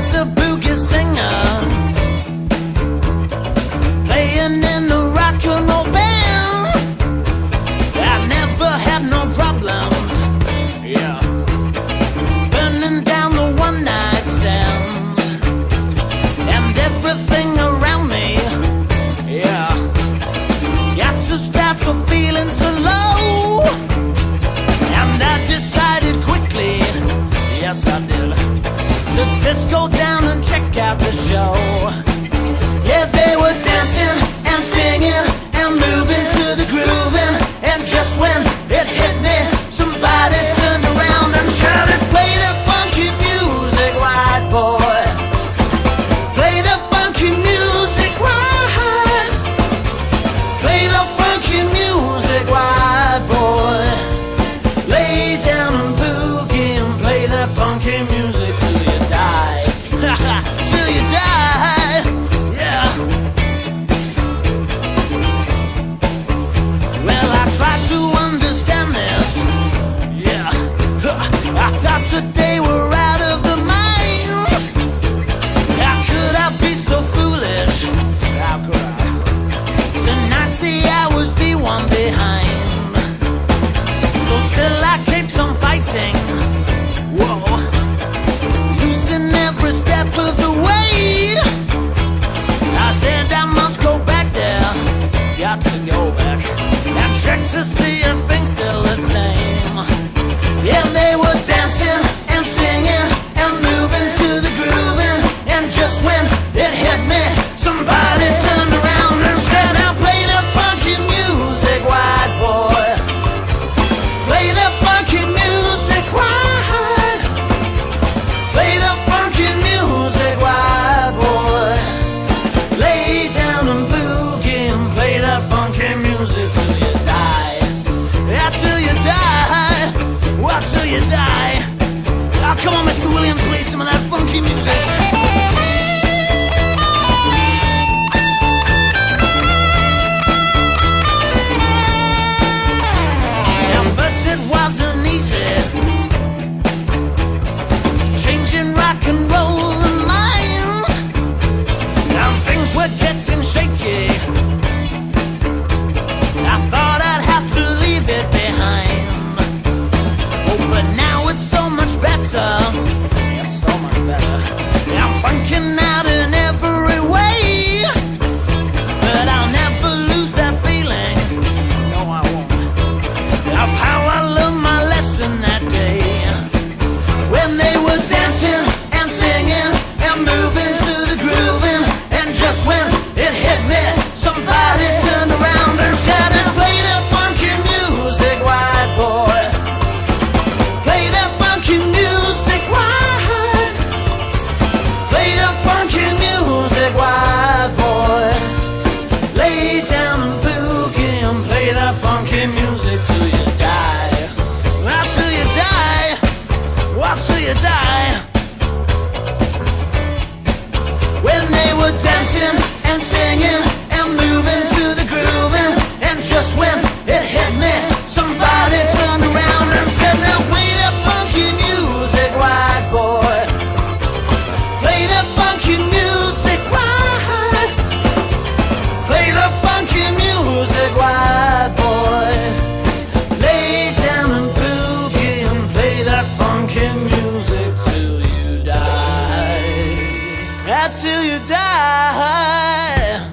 was a boogie singer, playing in a rock and roll band. I never had no problems, yeah, burning down the one night stands and everything around me, yeah. Got to stop so feeling so low, and I decided quickly, yes I did, to just go down and check out the show. Yeah, they were dancing and singing and moving to the grooving, and just when it hit me, somebody turned around and shouted, "Play the funky music, white boy. Play the funky music, white. Play the funky music, white boy. Lay down and boogie and play that funky music till you die." Till you die, yeah. Well, I tried to understand this, yeah. I thought that they were out of their minds. How could I be so foolish? How could I? Tonight's the hour's the one behind. So still I kept on fighting, whoa, losing every step of the way. I said I must go back there, got to go back and check to see if things still the same. Yeah, they were dancing and singing and moving to the grooving, and just when it hit me, somebody turned around and said, "Now play the funky music, white boy. Play the funky music, white. Play the funky music, white boy. Lay down and boogie and play that funky music till you die. Yeah, till you die. Well, till you die. Oh, come on, Mr. Williams, play some of that funky music." Now, first it wasn't easy, changing rock and roll and minds. Now things were getting shaky. I thought I'd have to leave it behind. Oh, but now it's so much better. It's so much better. I'm funking out in every way, but I'll never lose that feeling. No, I won't. Of how I learned my lesson that day, when they were dancing and singing and moving to the grooving, and just when it hit me, somebody turned around and shouted, "Play the funky music, white boy. Play the funky music, white. Play the funky music, white boy. Lay down and boogie and play that funky music till you die. Well, till you die. Well, till you die." When they were dancing and singing and moving to the grooving, and just when it hit me, somebody turned around and said, "Now play the funky music, white boy. Play the funky music, white. Play the funky music, white boy. Lay down and boogie and play that funky music till you die. Till you die.